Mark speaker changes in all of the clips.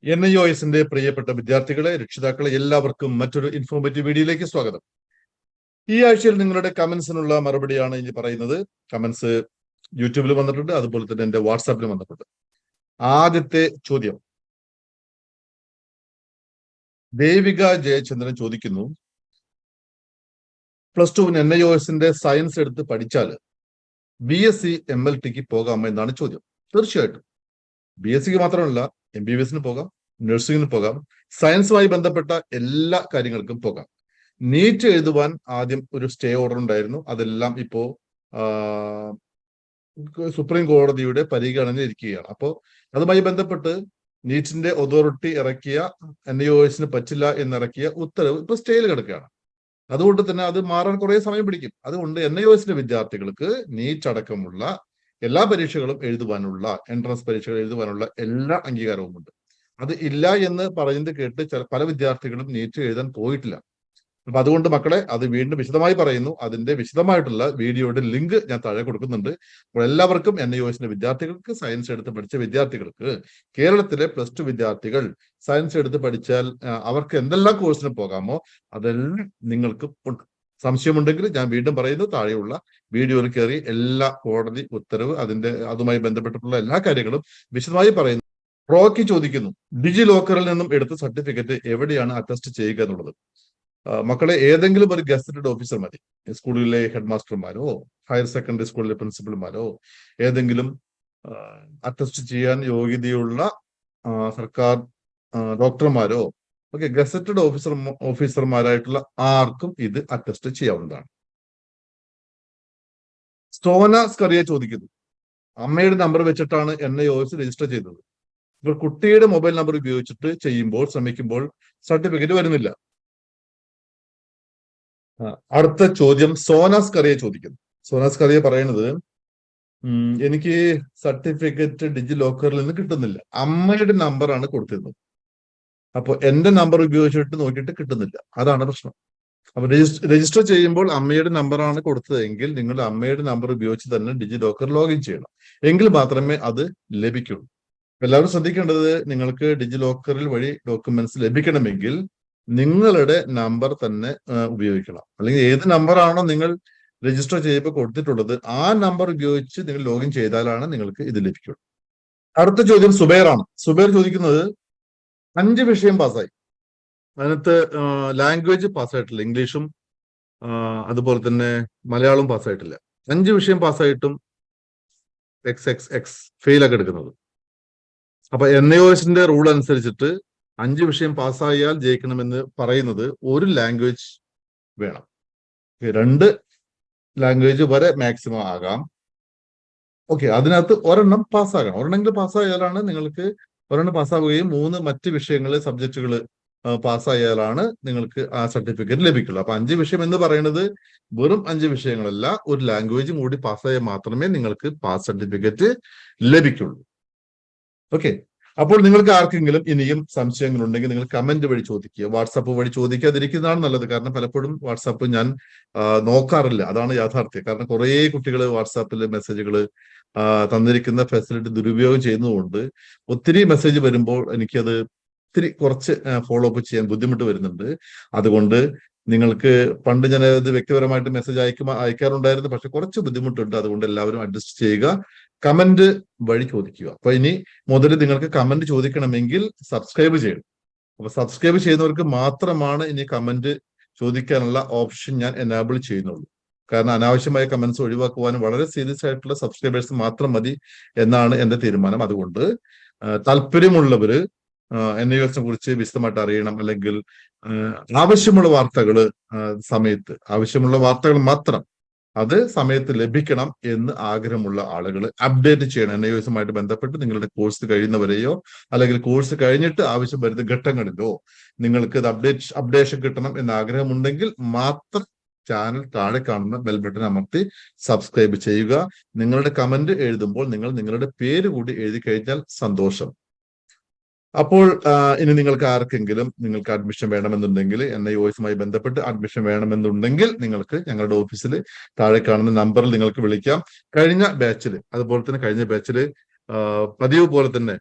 Speaker 1: NIOSന്റെ പ്രിയപ്പെട്ട വിദ്യാർത്ഥികളെ, രക്ഷിതാക്കളെ എല്ലാവർക്കും മറ്റൊരു ഇൻഫോർമേറ്റീവ് വീഡിയോയിലേക്ക് സ്വാഗതം. ഈ ആഴ്ചയിൽ നിങ്ങളുടെ കമന്റ്സിനുള്ള മറുപടിയാണ് ഇനി പറയുന്നത്. കമന്റ്സ് യൂട്യൂബിൽ വന്നിട്ടുണ്ട്, അതുപോലെ തന്നെ എന്റെ വാട്സാപ്പിൽ വന്നിട്ടുണ്ട്. ആദ്യത്തെ ചോദ്യം ദേവിക ജയചന്ദ്രൻ ചോദിക്കുന്നു, +2 NIOSന്റെ സയൻസ് എടുത്ത് പഠിച്ചാൽ BSc MLTക്ക് പോകാമോ എന്നാണ് ചോദ്യം. തീർച്ചയായിട്ടും BScക്ക് മാത്രമല്ല MBBSന് പോകാം, നഴ്സിംഗിന് പോകാം, സയൻസുമായി ബന്ധപ്പെട്ട എല്ലാ കാര്യങ്ങൾക്കും പോകാം. നീറ്റ് എഴുതുവാൻ ആദ്യം ഒരു സ്റ്റേ ഓർഡർ ഉണ്ടായിരുന്നു. അതെല്ലാം ഇപ്പോ സുപ്രീം കോടതിയുടെ പരിഗണനയിൽ ഇരിക്കുകയാണ്. അപ്പോൾ അതുമായി ബന്ധപ്പെട്ട് നീറ്റിന്റെ അതോറിറ്റി ഇറക്കിയ NIOSന് പറ്റില്ല എന്നിറക്കിയ ഉത്തരവ് ഇപ്പൊ സ്റ്റേയിൽ കിടക്കുകയാണ്. അതുകൊണ്ട് തന്നെ അത് മാറാൻ കുറെ സമയം പിടിക്കും. അതുകൊണ്ട് NIOSന്റെ വിദ്യാർത്ഥികൾക്ക് നീറ്റ് അടക്കമുള്ള എല്ലാ പരീക്ഷകളും എഴുതുവാനുള്ള, എൻട്രൻസ് പരീക്ഷകൾ എഴുതുവാനുള്ള എല്ലാ അംഗീകാരവും ഉണ്ട്. അത് ഇല്ല എന്ന് പറയുന്നത് കേട്ട് പല വിദ്യാർത്ഥികളും നീറ്റ് എഴുതാൻ പോയിട്ടില്ല. അപ്പൊ അതുകൊണ്ട് മക്കളെ, അത് വീണ്ടും വിശദമായി പറയുന്നു. അതിന്റെ വിശദമായിട്ടുള്ള വീഡിയോയുടെ ലിങ്ക് ഞാൻ താഴെ കൊടുക്കുന്നുണ്ട്. അപ്പോൾ എല്ലാവർക്കും NIOSന്റെ വിദ്യാർത്ഥികൾക്ക്, സയൻസ് എടുത്ത് പഠിച്ച വിദ്യാർത്ഥികൾക്ക്, കേരളത്തിലെ +2 വിദ്യാർത്ഥികൾ സയൻസ് എടുത്ത് പഠിച്ചാൽ അവർക്ക് എന്തെല്ലാം കോഴ്സിന് പോകാമോ അതെല്ലാം നിങ്ങൾക്ക് ഉണ്ട്. സംശയമുണ്ടെങ്കിൽ ഞാൻ വീണ്ടും പറയുന്നു, താഴെയുള്ള വീഡിയോയിൽ കയറി എല്ലാ കോടതി ഉത്തരവ് അതുമായി ബന്ധപ്പെട്ടിട്ടുള്ള എല്ലാ കാര്യങ്ങളും വിശദമായി പറയുന്നു. റോക്കി ചോദിക്കുന്നു, ഡിജി ലോക്കറിൽ നിന്നും എടുത്ത സർട്ടിഫിക്കറ്റ് എവിടെയാണ് അറ്റസ്റ്റ് ചെയ്യുക എന്നുള്ളത്. മക്കളെ, ഏതെങ്കിലും ഒരു ഗസറ്റഡ് ഓഫീസർ മതി. സ്കൂളിലെ ഹെഡ് മാസ്റ്റർമാരോ, ഹയർ സെക്കൻഡറി സ്കൂളിലെ പ്രിൻസിപ്പൽമാരോ, ഏതെങ്കിലും അറ്റസ്റ്റ് ചെയ്യാൻ യോഗ്യതയുള്ള സർക്കാർ ഡോക്ടർമാരോ, ഓക്കെ, ഗസറ്റഡ് ഓഫീസർമാരായിട്ടുള്ള ആർക്കും ഇത് അറ്റസ്റ്റ് ചെയ്യാവുന്നതാണ്. സോന സ്കറിയ ചോദിക്കുന്നു, അമ്മയുടെ നമ്പർ വെച്ചിട്ടാണ് NIOS രജിസ്റ്റർ ചെയ്തത്. ഇപ്പോൾ കുട്ടിയുടെ മൊബൈൽ നമ്പർ ഉപയോഗിച്ചിട്ട് ശ്രമിക്കുമ്പോൾ സർട്ടിഫിക്കറ്റ് വരുന്നില്ല. അടുത്ത ചോദ്യം സോന സ്കറിയ ചോദിക്കുന്നു. സോന സ്കറിയ പറയുന്നത്, എനിക്ക് സർട്ടിഫിക്കറ്റ് ഡിജി ലോക്കറിൽ നിന്ന് കിട്ടുന്നില്ല. അമ്മയുടെ നമ്പറാണ് കൊടുത്തിരുന്നത്. അപ്പൊ എന്റെ നമ്പർ ഉപയോഗിച്ചിട്ട് നോക്കിയിട്ട് കിട്ടുന്നില്ല. അതാണ് പ്രശ്നം. അപ്പൊ രജിസ്റ്റർ ചെയ്യുമ്പോൾ അമ്മയുടെ നമ്പറാണ് കൊടുത്തതെങ്കിൽ നിങ്ങൾ അമ്മയുടെ നമ്പർ ഉപയോഗിച്ച് തന്നെ ഡിജി ലോക്കർ ലോഗിൻ ചെയ്യണം. എങ്കിൽ മാത്രമേ അത് ലഭിക്കുള്ളൂ. എല്ലാവരും ശ്രദ്ധിക്കേണ്ടത്, നിങ്ങൾക്ക് ഡിജി ലോക്കറിൽ വഴി ഡോക്യുമെന്റ്സ് ലഭിക്കണമെങ്കിൽ നിങ്ങളുടെ നമ്പർ തന്നെ ഉപയോഗിക്കണം. അല്ലെങ്കിൽ ഏത് നമ്പറാണോ നിങ്ങൾ രജിസ്റ്റർ ചെയ്യുമ്പോൾ കൊടുത്തിട്ടുള്ളത് ആ നമ്പർ ഉപയോഗിച്ച് നിങ്ങൾ ലോഗിൻ ചെയ്താലാണ് നിങ്ങൾക്ക് ഇത് ലഭിക്കുള്ളൂ. അടുത്ത ചോദ്യം സുബൈറാണ്. സുബൈർ ചോദിക്കുന്നത്, 5 വിഷയം പാസ്സായി, അതിനകത്ത് ലാംഗ്വേജ് പാസ്സായിട്ടില്ല, ഇംഗ്ലീഷും അതുപോലെ തന്നെ മലയാളവും പാസ്സായിട്ടില്ല. 5 വിഷയം പാസ്സായിട്ടും XX ഫെയിൽ ആക്കി എടുക്കുന്നത്. അപ്പൊ NIOSന്റെ റൂൾ അനുസരിച്ചിട്ട് 5 വിഷയം പാസ്സായാൽ ജയിക്കണമെന്ന് പറയുന്നത് ഒരു ലാംഗ്വേജ് വേണം. 2 ലാംഗ്വേജ് വരെ മാക്സിമം ആകാം. ഓക്കെ, അതിനകത്ത് ഒരെണ്ണം പാസ്സാകണം. ഒരെണ്ണമെങ്കിലും പാസ്സായാലാണ് നിങ്ങൾക്ക്, ഒരെണ്ണം പാസ്സാവുകയും 3 മറ്റ് വിഷയങ്ങൾ, സബ്ജക്റ്റുകൾ പാസ്സായാലാണ് നിങ്ങൾക്ക് ആ സർട്ടിഫിക്കറ്റ് ലഭിക്കുള്ളൂ. അപ്പൊ 5 വിഷയം എന്ന് പറയുന്നത് വെറും 5 വിഷയങ്ങളല്ല, ഒരു ലാംഗ്വേജും കൂടി പാസ്സായാൽ മാത്രമേ നിങ്ങൾക്ക് പാസ് സർട്ടിഫിക്കറ്റ് ലഭിക്കുള്ളൂ. ഓക്കെ, അപ്പോൾ നിങ്ങൾക്ക് ആർക്കെങ്കിലും ഇനിയും സംശയങ്ങൾ ഉണ്ടെങ്കിൽ നിങ്ങൾ കമന്റ് വഴി ചോദിക്കുക. വാട്സാപ്പ് വഴി ചോദിക്കാതിരിക്കുന്നതാണ് നല്ലത്. കാരണം പലപ്പോഴും വാട്സാപ്പ് ഞാൻ നോക്കാറില്ല. അതാണ് യാഥാർത്ഥ്യം. കാരണം കുറെ കുട്ടികൾ വാട്സാപ്പിൽ മെസ്സേജുകൾ തന്നിരിക്കുന്ന ഫെസിലിറ്റി ദുരുപയോഗം ചെയ്യുന്നതുകൊണ്ട് ഒത്തിരി മെസ്സേജ് വരുമ്പോൾ എനിക്കത് കുറച്ച് ഫോളോ അപ്പ് ചെയ്യാൻ ബുദ്ധിമുട്ട് വരുന്നുണ്ട്. അതുകൊണ്ട് നിങ്ങൾക്ക് പണ്ട് ഞാൻ ഇത് വ്യക്തിപരമായിട്ട് മെസ്സേജ് അയക്കാറുണ്ടായിരുന്നു, പക്ഷെ കുറച്ച് ബുദ്ധിമുട്ടുണ്ട്. അതുകൊണ്ട് എല്ലാവരും അഡ്ജസ്റ്റ് ചെയ്യുക, കമന്റ് വഴി ചോദിക്കുക. അപ്പൊ ഇനി മുതൽ നിങ്ങൾക്ക് കമന്റ് ചോദിക്കണമെങ്കിൽ സബ്സ്ക്രൈബ് ചെയ്യണം. അപ്പൊ സബ്സ്ക്രൈബ് ചെയ്യുന്നവർക്ക് മാത്രമാണ് ഇനി കമന്റ് ചോദിക്കാനുള്ള ഓപ്ഷൻ ഞാൻ എനാബിൾ ചെയ്യുന്നുള്ളൂ. കാരണം അനാവശ്യമായ കമന്റ്സ് ഒഴിവാക്കുവാനും വളരെ സീരിയസ് ആയിട്ടുള്ള സബ്സ്ക്രൈബേഴ്സ് മാത്രം മതി എന്നാണ് എന്റെ തീരുമാനം. അതുകൊണ്ട് താല്പര്യമുള്ളവര് NIOSനെ കുറിച്ച് വിശദമായിട്ട് അറിയണം, അല്ലെങ്കിൽ ആവശ്യമുള്ള വാർത്തകൾ മാത്രം അത് സമയത്ത് ലഭിക്കണം എന്ന് ആഗ്രഹമുള്ള ആളുകൾ അപ്ഡേറ്റ് ചെയ്യണം. NIOSുമായിട്ട് ബന്ധപ്പെട്ട് നിങ്ങളുടെ കോഴ്സ് കഴിയുന്നവരെയോ അല്ലെങ്കിൽ കോഴ്സ് കഴിഞ്ഞിട്ട് ആവശ്യം വരുന്ന ഘട്ടങ്ങളിലോ നിങ്ങൾക്ക് ഇത് അപ്ഡേഷൻ കിട്ടണം എന്ന് ആഗ്രഹമുണ്ടെങ്കിൽ മാത്രം ചാനൽ താഴെ കാണുന്ന ബെൽ ബട്ടൺ അമർത്തി സബ്സ്ക്രൈബ് ചെയ്യുക. നിങ്ങളുടെ കമന്റ് എഴുതുമ്പോൾ നിങ്ങൾ നിങ്ങളുടെ പേര് കൂടി എഴുതി കഴിഞ്ഞാൽ സന്തോഷം. അപ്പോൾ ഇനി നിങ്ങൾക്ക് ആർക്കെങ്കിലും അഡ്മിഷൻ വേണമെന്നുണ്ടെങ്കിൽ, NIOSുമായി ബന്ധപ്പെട്ട് അഡ്മിഷൻ വേണമെന്നുണ്ടെങ്കിൽ നിങ്ങൾക്ക് ഞങ്ങളുടെ ഓഫീസിൽ താഴെ കാണുന്ന നമ്പറിൽ നിങ്ങൾക്ക് വിളിക്കാം. കഴിഞ്ഞ ബാച്ചിൽ പതിവ് പോലെ തന്നെ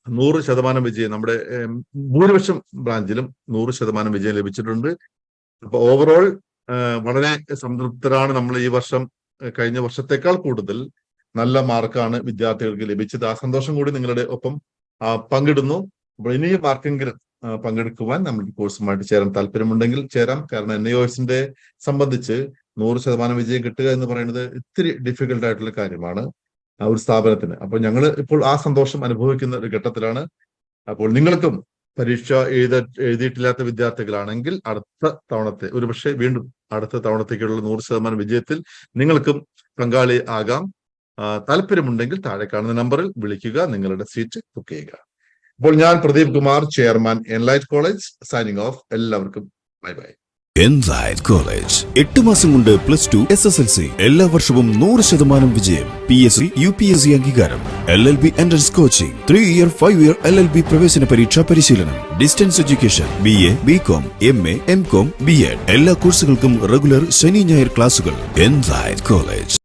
Speaker 1: 100% വിജയം നമ്മുടെ ഭൂരിപക്ഷം ബ്രാഞ്ചിലും 100% വിജയം ലഭിച്ചിട്ടുണ്ട്. അപ്പൊ ഓവറോൾ വളരെ സംതൃപ്തരാണ് നമ്മൾ ഈ വർഷം. കഴിഞ്ഞ വർഷത്തെക്കാൾ കൂടുതൽ നല്ല മാർക്കാണ് വിദ്യാർത്ഥികൾക്ക് ലഭിച്ചത്. ആ സന്തോഷം കൂടി നിങ്ങളുടെ ഒപ്പം പങ്കിടുന്നു. അപ്പോൾ ഇനിയും ആർക്കെങ്കിലും പങ്കെടുക്കുവാൻ നമ്മുടെ കോഴ്സുമായിട്ട് ചേരാൻ താല്പര്യമുണ്ടെങ്കിൽ ചേരാം. കാരണം NIOSന്റെ സംബന്ധിച്ച് 100% വിജയം കിട്ടുക എന്ന് പറയുന്നത് ഇത്തിരി ഡിഫിക്കൽട്ട് ആയിട്ടുള്ള കാര്യമാണ് ഒരു സ്ഥാപനത്തിന്. അപ്പോൾ ഞങ്ങൾ ഇപ്പോൾ ആ സന്തോഷം അനുഭവിക്കുന്ന ഒരു ഘട്ടത്തിലാണ്. അപ്പോൾ നിങ്ങൾക്കും പരീക്ഷ എഴുതിയിട്ടില്ലാത്ത വിദ്യാർത്ഥികളാണെങ്കിൽ അടുത്ത തവണത്തെ ഒരുപക്ഷെ വീണ്ടും അടുത്ത തവണത്തേക്കുള്ള 100% വിജയത്തിൽ നിങ്ങൾക്കും പങ്കാളി ആകാം. താല്പര്യമുണ്ടെങ്കിൽ താഴെ കാണുന്ന നമ്പറിൽ വിളിക്കുക, നിങ്ങളുടെ സീറ്റ് ബുക്ക് ചെയ്യുക. അപ്പോൾ ഞാൻ Pradeep Kumar, chairman Enlight college, signing off. എല്ലാവർക്കും ബൈ ബൈ.
Speaker 2: എൻലൈറ്റ് കോളേജ് 8 മാസം കൊണ്ട് +2 SSLC, എല്ലാ വർഷവും 100% വിജയം. PSC UPSC അംഗീകാരം. LLB entrance coaching, 3-year 5-year LLB പ്രവേശന പരീക്ഷാ പരിശീലനം, distance education, BA BCom MA MCom BEd എല്ലാ കോഴ്സുകൾക്കും റെഗുലർ ശനി ഞായർ ക്ലാസുകൾ. Enlight college.